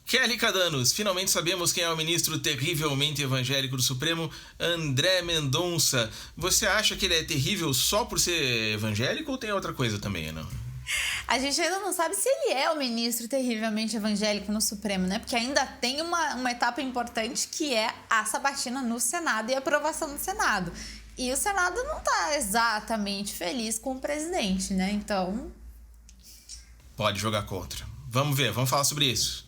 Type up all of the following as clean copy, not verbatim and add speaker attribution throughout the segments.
Speaker 1: Kelly Cadanos, finalmente sabemos quem é o ministro terrivelmente evangélico do Supremo, André Mendonça. Você acha que ele é terrível só por ser evangélico ou tem outra coisa também, não?
Speaker 2: A gente ainda não sabe se ele é o ministro terrivelmente evangélico no Supremo, né? Porque ainda tem uma etapa importante que é a sabatina no Senado e a aprovação no Senado. E o Senado não está exatamente feliz com o presidente, né? Então...
Speaker 1: pode jogar contra. Vamos ver, vamos falar sobre isso.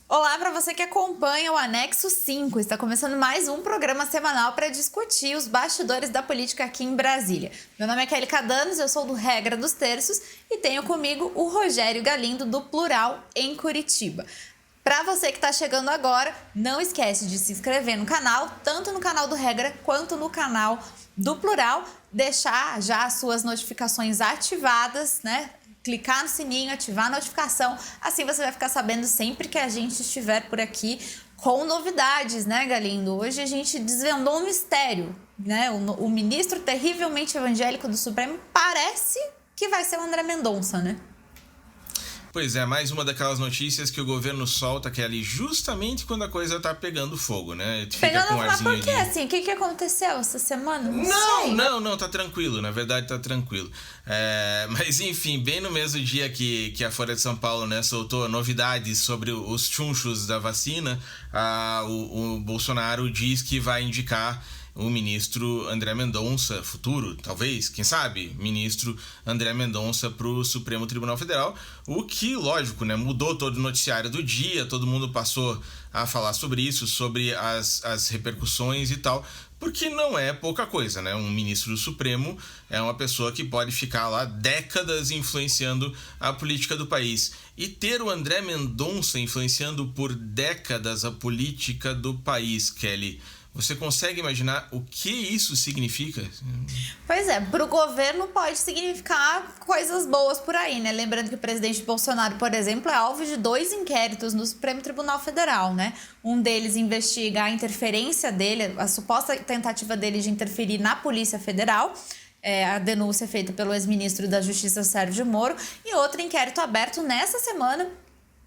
Speaker 2: Olá para você que acompanha o Anexo 5. Está começando mais um programa semanal para discutir os bastidores da política aqui em Brasília. Meu nome é Kelly Cadanos, eu sou do Regra dos Terços e tenho comigo o Rogério Galindo do Plural em Curitiba. Para você que está chegando agora, não esquece de se inscrever no canal, tanto no canal do Regra quanto no canal do Plural, deixar já as suas notificações ativadas, né? Clicar no sininho, ativar a notificação, assim você vai ficar sabendo sempre que a gente estiver por aqui com novidades, né, Galindo? Hoje a gente desvendou um mistério, né? O ministro terrivelmente evangélico do Supremo parece que vai ser o André Mendonça, né?
Speaker 1: Pois é, mais uma daquelas notícias que o governo solta, que é ali justamente quando a coisa tá pegando fogo, né?
Speaker 2: Fica pegando fogo, mas por que assim? O que aconteceu essa semana?
Speaker 1: Não, tá tranquilo, na verdade tá tranquilo. Mas enfim, bem no mesmo dia que a Folha de São Paulo, né, soltou novidades sobre os chunchos da vacina, o Bolsonaro diz que vai indicar o ministro André Mendonça, futuro, talvez, quem sabe, ministro André Mendonça para o Supremo Tribunal Federal, o que, lógico, né, mudou todo o noticiário do dia, todo mundo passou a falar sobre isso, sobre as repercussões e tal, porque não é pouca coisa, né? Um ministro do Supremo é uma pessoa que pode ficar lá décadas influenciando a política do país. E ter o André Mendonça influenciando por décadas a política do país, Kelly, você consegue imaginar o que isso significa?
Speaker 2: Pois é, para o governo pode significar coisas boas por aí, né? Lembrando que o presidente Bolsonaro, por exemplo, é alvo de 2 inquéritos no Supremo Tribunal Federal, né? Um deles investiga a interferência dele, a suposta tentativa dele de interferir na Polícia Federal, a denúncia feita pelo ex-ministro da Justiça, Sérgio Moro, e outro inquérito aberto nessa semana,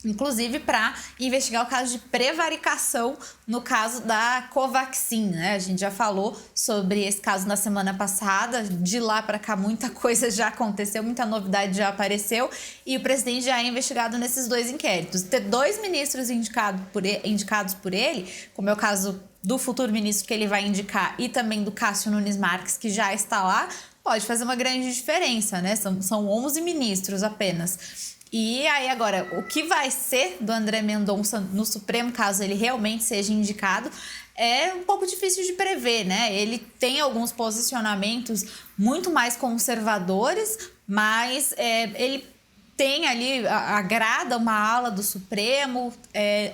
Speaker 2: inclusive para investigar o caso de prevaricação no caso da Covaxin, né? A gente já falou sobre esse caso na semana passada, de lá para cá muita coisa já aconteceu, muita novidade já apareceu e o presidente já é investigado nesses 2 inquéritos. Ter 2 ministros indicados por ele, como é o caso do futuro ministro que ele vai indicar e também do Cássio Nunes Marques, que já está lá, pode fazer uma grande diferença, né? São 11 ministros apenas. E aí agora, o que vai ser do André Mendonça no Supremo, caso ele realmente seja indicado, é um pouco difícil de prever, né? Ele tem alguns posicionamentos muito mais conservadores, mas ele tem ali, agrada uma ala do Supremo,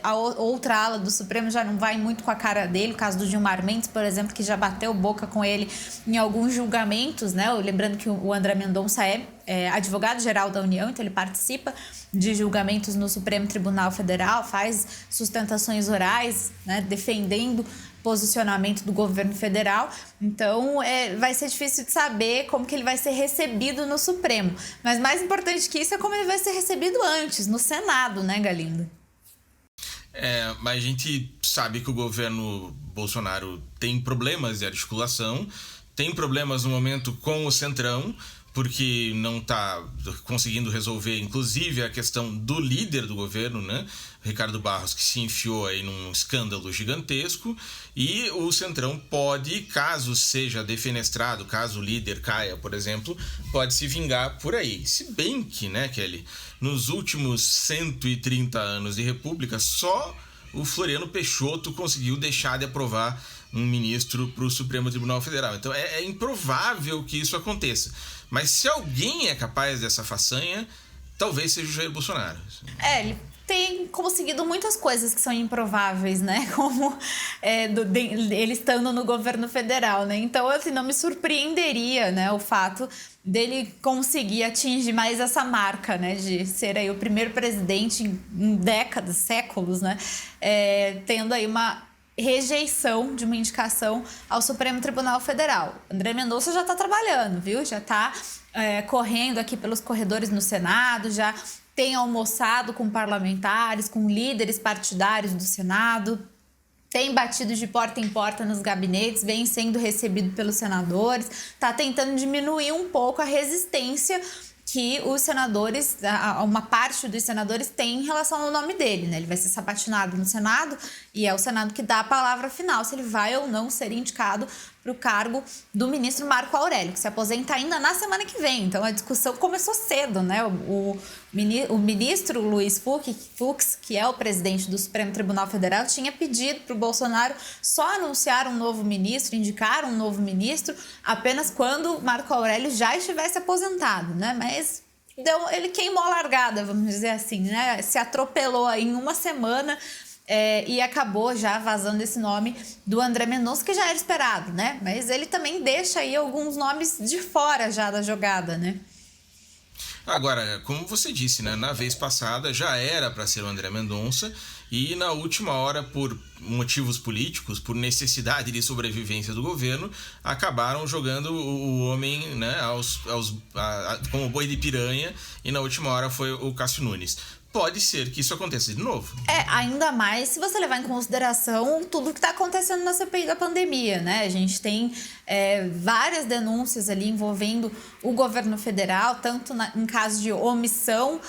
Speaker 2: a outra ala do Supremo já não vai muito com a cara dele, o caso do Gilmar Mendes, por exemplo, que já bateu boca com ele em alguns julgamentos, né? Lembrando que o André Mendonça é advogado-geral da União, então ele participa de julgamentos no Supremo Tribunal Federal, faz sustentações orais, né, defendendo posicionamento do governo federal. Então, vai ser difícil de saber como que ele vai ser recebido no Supremo. Mas mais importante que isso é como ele vai ser recebido antes, no Senado, né, Galindo?
Speaker 1: Mas a gente sabe que o governo Bolsonaro tem problemas de articulação, tem problemas no momento com o Centrão, porque não está conseguindo resolver, inclusive, a questão do líder do governo, né? Ricardo Barros, que se enfiou aí num escândalo gigantesco, e o Centrão pode, caso seja defenestrado, caso o líder caia, por exemplo, pode se vingar por aí. Se bem que, né, Kelly, nos últimos 130 anos de república, só o Floriano Peixoto conseguiu deixar de aprovar um ministro para o Supremo Tribunal Federal. Então é improvável que isso aconteça. Mas se alguém é capaz dessa façanha, talvez seja o Jair Bolsonaro.
Speaker 2: Ele tem conseguido muitas coisas que são improváveis, né? Como ele estando no governo federal, né? Então, assim, não me surpreenderia, né, o fato dele conseguir atingir mais essa marca, né, de ser aí o primeiro presidente em décadas, séculos, né, tendo aí uma rejeição de uma indicação ao Supremo Tribunal Federal. André Mendonça já está trabalhando, viu? Já está correndo aqui pelos corredores no Senado, já tem almoçado com parlamentares, com líderes partidários do Senado, tem batido de porta em porta nos gabinetes, vem sendo recebido pelos senadores, está tentando diminuir um pouco a resistência que os senadores, uma parte dos senadores tem em relação ao nome dele, né? Ele vai ser sabatinado no Senado e é o Senado que dá a palavra final se ele vai ou não ser indicado para o cargo do ministro Marco Aurélio, que se aposenta ainda na semana que vem. Então a discussão começou cedo, né? O ministro Luiz Fux, que é o presidente do Supremo Tribunal Federal, tinha pedido para o Bolsonaro só anunciar um novo ministro, indicar um novo ministro, apenas quando Marco Aurélio já estivesse aposentado, né? Mas ele queimou a largada, vamos dizer assim, né? Se atropelou aí em uma semana. E acabou já vazando esse nome do André Mendonça, que já era esperado, né? Mas ele também deixa aí alguns nomes de fora já da jogada, né?
Speaker 1: Agora, como você disse, né? Na vez passada já era para ser o André Mendonça e na última hora, por motivos políticos, por necessidade de sobrevivência do governo, acabaram jogando o homem, né, como boi de piranha, e na última hora foi o Cássio Nunes. Pode ser que isso aconteça de novo.
Speaker 2: Ainda mais se você levar em consideração tudo que está acontecendo na CPI da pandemia, né? A gente tem várias denúncias ali envolvendo o governo federal, tanto em caso de omissão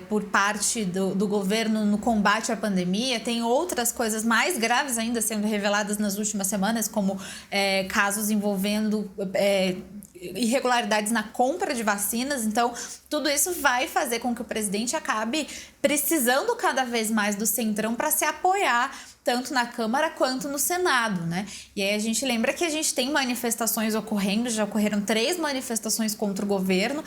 Speaker 2: por parte do governo no combate à pandemia. Tem outras coisas mais graves ainda sendo reveladas nas últimas semanas, como casos envolvendo irregularidades na compra de vacinas. Então, tudo isso vai fazer com que o presidente acabe precisando cada vez mais do Centrão para se apoiar tanto na Câmara quanto no Senado, né? E aí a gente lembra que a gente tem manifestações ocorrendo, já ocorreram 3 manifestações contra o governo,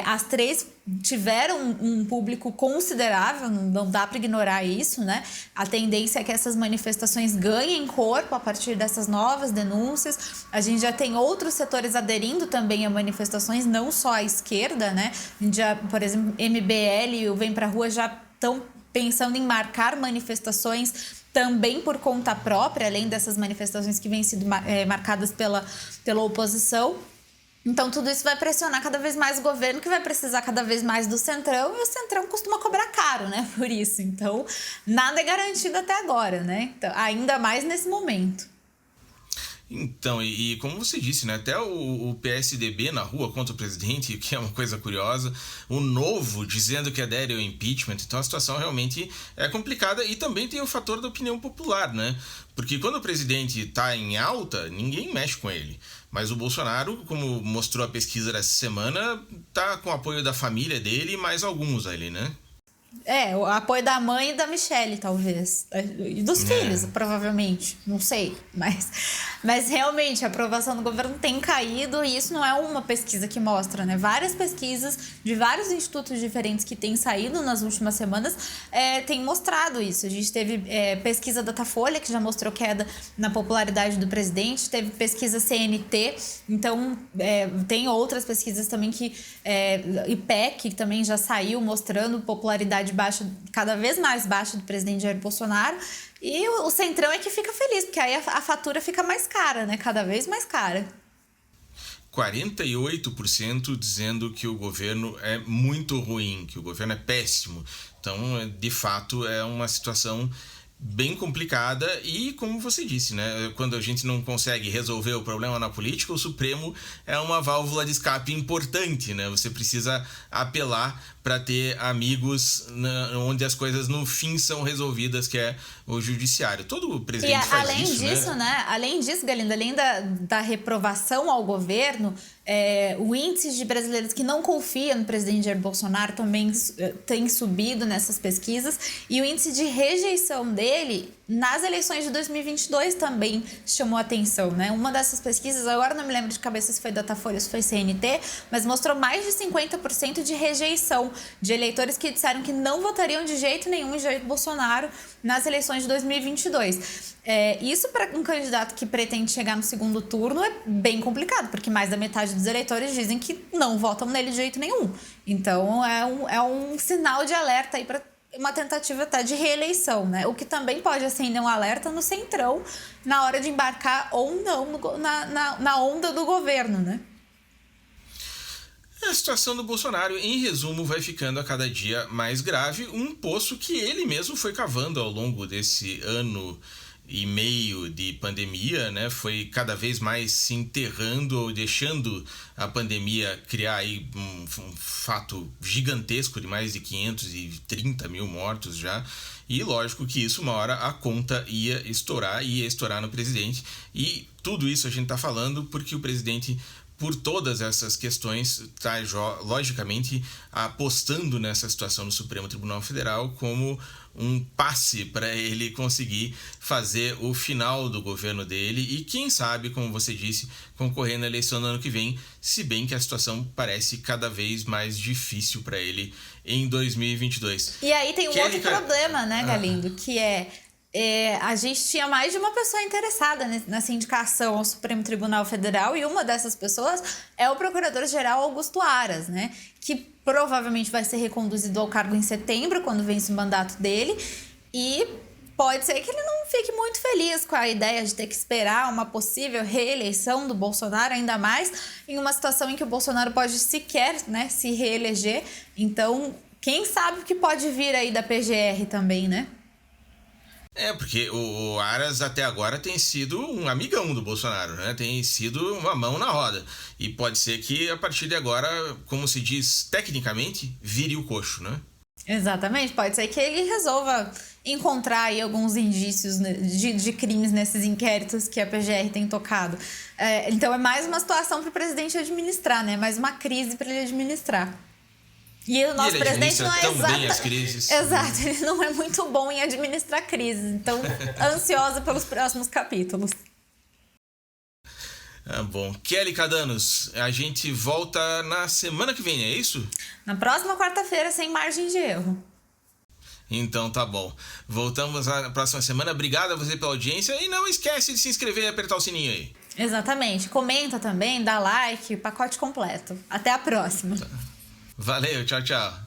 Speaker 2: as 3 tiveram um público considerável, não dá para ignorar isso, né? A tendência é que essas manifestações ganhem corpo a partir dessas novas denúncias. A gente já tem outros setores aderindo também a manifestações, não só a esquerda, né? A gente já, por exemplo, MBL e o Vem Pra Rua já estão pensando em marcar manifestações também por conta própria, além dessas manifestações que vêm sido marcadas pela oposição. Então, tudo isso vai pressionar cada vez mais o governo, que vai precisar cada vez mais do Centrão, e o Centrão costuma cobrar caro, né, por isso. Então, nada é garantido até agora, né? Então, ainda mais nesse momento.
Speaker 1: Então, e como você disse, né, até o PSDB na rua contra o presidente, que é uma coisa curiosa, o Novo dizendo que adere ao impeachment. Então a situação realmente é complicada, e também tem o fator da opinião popular, né? Porque quando o presidente está em alta, ninguém mexe com ele. Mas o Bolsonaro, como mostrou a pesquisa dessa semana, tá com o apoio da família dele e mais alguns ali, né?
Speaker 2: O apoio da mãe e da Michelle, talvez. E dos filhos, provavelmente. Não sei. Mas realmente, a aprovação do governo tem caído, e isso não é uma pesquisa que mostra, né? Várias pesquisas de vários institutos diferentes que têm saído nas últimas semanas têm mostrado isso. A gente teve pesquisa Datafolha, que já mostrou queda na popularidade do presidente. Teve pesquisa CNT. Então, tem outras pesquisas também IPEC, que também já saiu mostrando popularidade baixa, cada vez mais baixa, do presidente Jair Bolsonaro. E o Centrão é que fica feliz, porque aí a fatura fica mais cara, né? Cada vez mais cara.
Speaker 1: 48% dizendo que o governo é muito ruim, que o governo é péssimo. Então, de fato, é uma situação bem complicada, e como você disse, né, quando a gente não consegue resolver o problema na política, o Supremo é uma válvula de escape importante, né? Você precisa apelar para ter amigos onde as coisas no fim são resolvidas, que é o judiciário. Todo presidente faz
Speaker 2: além
Speaker 1: isso,
Speaker 2: disso, né? Além disso, Galindo, além da reprovação ao governo, o índice de brasileiros que não confia no presidente Jair Bolsonaro também tem subido nessas pesquisas, e o índice de rejeição dele nas eleições de 2022 também chamou atenção, né? Uma dessas pesquisas, agora não me lembro de cabeça se foi Datafolha ou se foi CNT, mas mostrou mais de 50% de rejeição de eleitores que disseram que não votariam de jeito nenhum em Jair Bolsonaro nas eleições de 2022. Isso, para um candidato que pretende chegar no segundo turno, é bem complicado, porque mais da metade dos eleitores dizem que não votam nele de jeito nenhum. Então, é um sinal de alerta aí para uma tentativa até de reeleição, né? O que também pode acender um alerta no Centrão na hora de embarcar ou não na onda do governo, né?
Speaker 1: A situação do Bolsonaro, em resumo, vai ficando a cada dia mais grave. Um poço que ele mesmo foi cavando ao longo desse ano e meio de pandemia, né? Foi cada vez mais se enterrando ou deixando a pandemia criar aí um fato gigantesco de mais de 530 mil mortos já. E lógico que isso, uma hora, a conta ia estourar no presidente. E tudo isso a gente tá falando porque o presidente, por todas essas questões, está logicamente apostando nessa situação no Supremo Tribunal Federal como um passe para ele conseguir fazer o final do governo dele e, quem sabe, como você disse, concorrer na eleição do ano que vem, se bem que a situação parece cada vez mais difícil para ele em 2022.
Speaker 2: E aí tem um outro problema, né, Galindo, que a gente tinha mais de uma pessoa interessada nessa indicação ao Supremo Tribunal Federal e uma dessas pessoas é o Procurador-Geral Augusto Aras, né? Que provavelmente vai ser reconduzido ao cargo em setembro, quando vence o mandato dele, e pode ser que ele não fique muito feliz com a ideia de ter que esperar uma possível reeleição do Bolsonaro, ainda mais em uma situação em que o Bolsonaro pode sequer, né, se reeleger. Então, quem sabe o que pode vir aí da PGR também, né?
Speaker 1: Porque o Aras até agora tem sido um amigão do Bolsonaro, né? Tem sido uma mão na roda. E pode ser que a partir de agora, como se diz tecnicamente, vire o coxo, né?
Speaker 2: Exatamente, pode ser que ele resolva encontrar aí alguns indícios de crimes nesses inquéritos que a PGR tem tocado. Então é mais uma situação para o presidente administrar, né? Mais uma crise para ele administrar. E o nosso presidente não é
Speaker 1: as crises.
Speaker 2: Exato, ele não é muito bom em administrar crises. Então, ansiosa pelos próximos capítulos.
Speaker 1: Bom, Kelly Cadanos, a gente volta na semana que vem, é isso?
Speaker 2: Na próxima quarta-feira, sem margem de erro.
Speaker 1: Então tá bom. Voltamos na próxima semana. Obrigado a você pela audiência e não esquece de se inscrever e apertar o sininho aí.
Speaker 2: Exatamente. Comenta também, dá like, pacote completo. Até a próxima.
Speaker 1: Valeu, tchau, tchau.